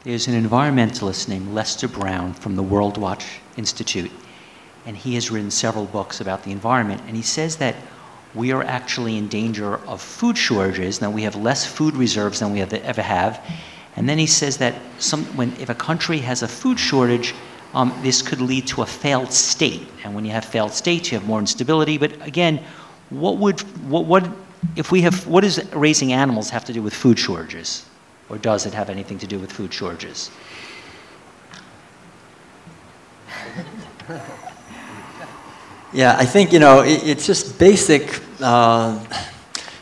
There's an environmentalist named Lester Brown from the World Watch Institute, and he has written several books about the environment, and he says that we are actually in danger of food shortages. Now, we have less food reserves than we ever have, and then he says that if a country has a food shortage, this could lead to a failed state, and when you have failed states, you have more instability. But again, what does raising animals have to do with food shortages? Or does it have anything to do with food shortages? Yeah, I think, you know, it's just basic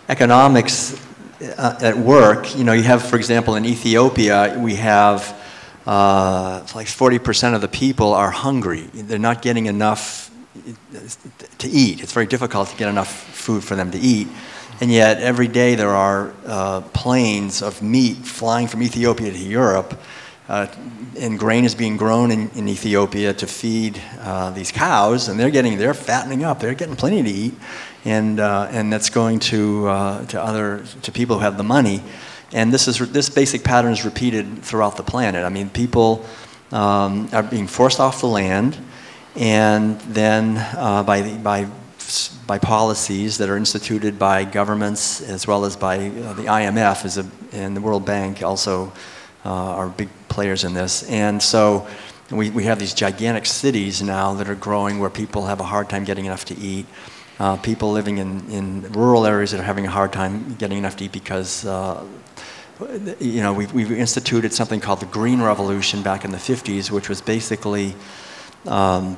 economics at work. You know, you have, for example, in Ethiopia, we have like 40% of the people are hungry. They're not getting enough to eat. It's very difficult to get enough food for them to eat. And yet, every day there are planes of meat flying from Ethiopia to Europe, and grain is being grown in Ethiopia to feed these cows, and they're fattening up. They're getting plenty to eat, and that's going to people who have the money. And this basic pattern is repeated throughout the planet. I mean, people are being forced off the land, and then by policies that are instituted by governments as well as by the IMF and the World Bank also are big players in this. And so we have these gigantic cities now that are growing where people have a hard time getting enough to eat. People living in rural areas that are having a hard time getting enough to eat because you know, we've instituted something called the Green Revolution back in the 50s, which was basically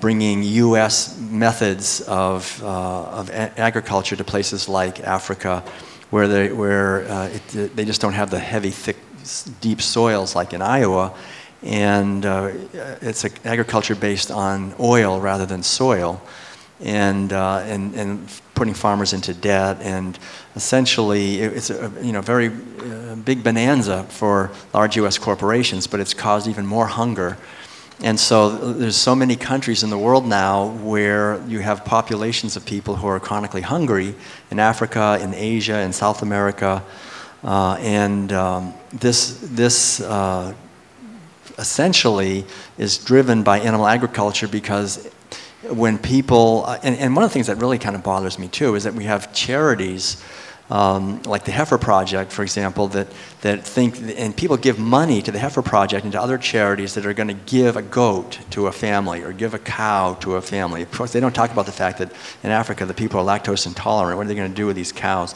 bringing U.S. methods of agriculture to places like Africa, where they just don't have the heavy, thick, deep soils like in Iowa, and it's agriculture based on oil rather than soil, and putting farmers into debt, and essentially it's a very big bonanza for large U.S. corporations, but it's caused even more hunger. And so there's so many countries in the world now where you have populations of people who are chronically hungry in Africa, in Asia, in South America, and this essentially is driven by animal agriculture because when people, and one of the things that really kind of bothers me too is that we have charities like the Heifer Project, for example, that think, and people give money to the Heifer Project and to other charities that are going to give a goat to a family or give a cow to a family. Of course, they don't talk about the fact that in Africa the people are lactose intolerant. What are they going to do with these cows?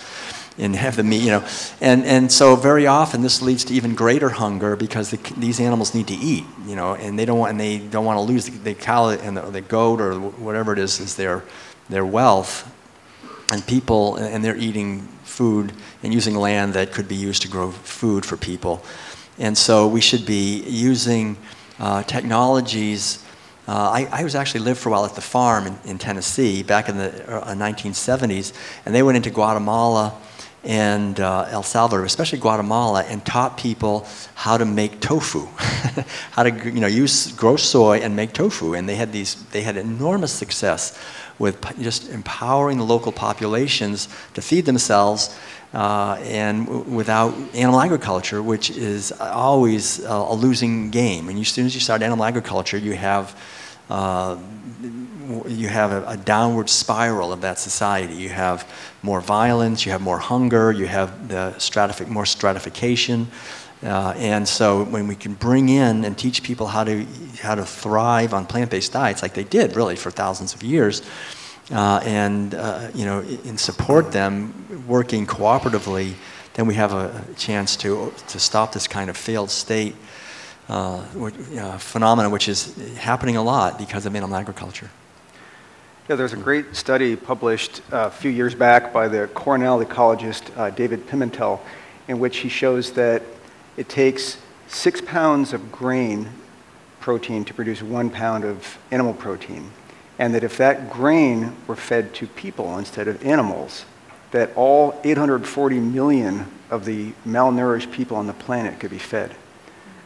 And have the meat, you know, and so very often this leads to even greater hunger because these animals need to eat, you know, and they don't want to lose the cow and the goat or whatever it is their wealth, and people, and they're eating food and using land that could be used to grow food for people. And so we should be using technologies. I was actually lived for a while at the farm in Tennessee back in the 1970s, and they went into Guatemala and El Salvador, especially Guatemala, and taught people how to make tofu, how to grow soy and make tofu. And they had enormous success with just empowering the local populations to feed themselves and without animal agriculture, which is always a losing game. And as soon as you start animal agriculture, you have a downward spiral of that society. You have more violence, you have more hunger, you have more stratification. And so when we can bring in and teach people how to thrive on plant-based diets, like they did really for thousands of years, and support them working cooperatively, then we have a chance to stop this kind of failed state phenomenon, which is happening a lot because of animal agriculture. Yeah, there's a great study published a few years back by the Cornell ecologist David Pimentel, in which he shows that it takes 6 pounds of grain protein to produce 1 pound of animal protein, and that if that grain were fed to people instead of animals, that all 840 million of the malnourished people on the planet could be fed.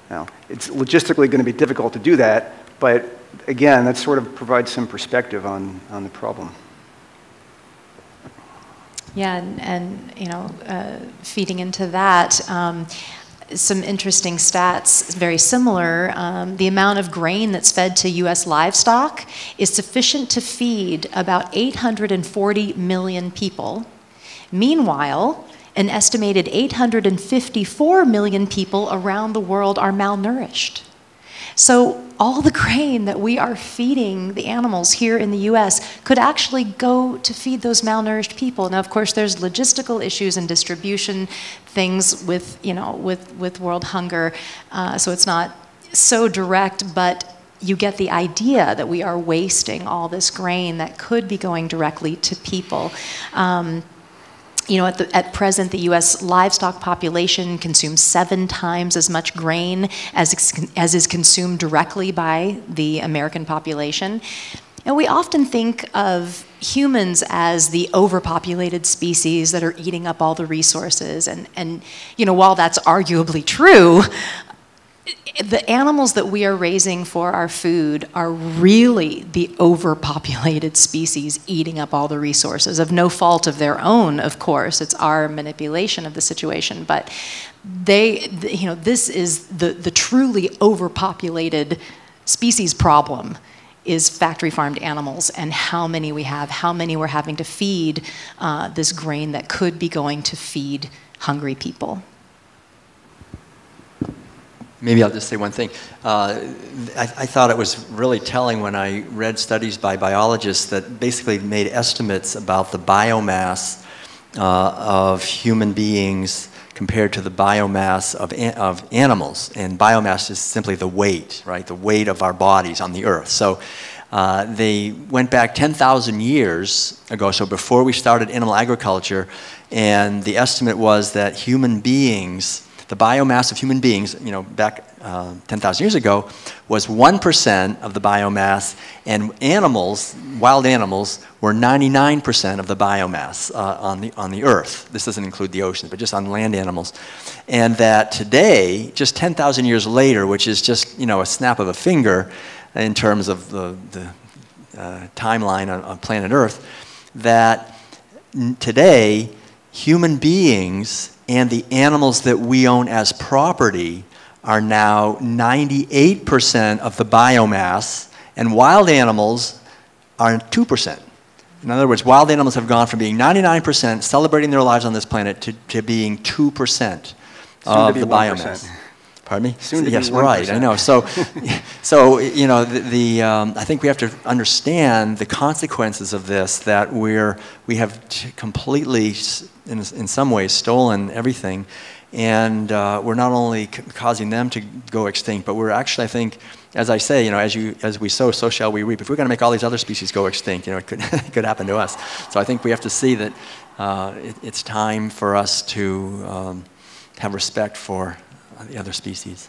Now, it's logistically going to be difficult to do that, but again, that sort of provides some perspective on the problem. Yeah, and feeding into that, some interesting stats, very similar. The amount of grain that's fed to U.S. livestock is sufficient to feed about 840 million people. Meanwhile, an estimated 854 million people around the world are malnourished. So all the grain that we are feeding the animals here in the U.S. could actually go to feed those malnourished people. Now, of course, there's logistical issues and distribution things with, with world hunger, so it's not so direct, but you get the idea that we are wasting all this grain that could be going directly to people. At present, the U.S. livestock population consumes 7 times as much grain as is consumed directly by the American population. And we often think of humans as the overpopulated species that are eating up all the resources. And while that's arguably true, the animals that we are raising for our food are really the overpopulated species eating up all the resources, of no fault of their own, of course. It's our manipulation of the situation. But this is the truly overpopulated species problem, is factory farmed animals and how many we have, how many we're having to feed this grain that could be going to feed hungry people. Maybe I'll just say one thing. I thought it was really telling when I read studies by biologists that basically made estimates about the biomass of human beings compared to the biomass of animals. And biomass is simply the weight, right? The weight of our bodies on the earth. So they went back 10,000 years ago, so before we started animal agriculture, and the estimate was that human beings, the biomass of human beings, back 10,000 years ago, was 1% of the biomass, and animals, wild animals, were 99% of the biomass on the earth. This doesn't include the oceans, but just on land animals. And that today, just 10,000 years later, which is just a snap of a finger in terms of the timeline on planet Earth, that today human beings and the animals that we own as property are now 98% of the biomass, and wild animals are 2%. In other words, wild animals have gone from being 99% celebrating their lives on this planet to being 2% of the biomass. Pardon me? Soon to yes, be 1%. right. I know. So I think we have to understand the consequences of this. That we have completely, in some ways, stolen everything, and we're not only causing them to go extinct, but we're actually, I think, as I say, as we sow, so shall we reap. If we're going to make all these other species go extinct, it could it could happen to us. So I think we have to see that it's time for us to have respect for the other species.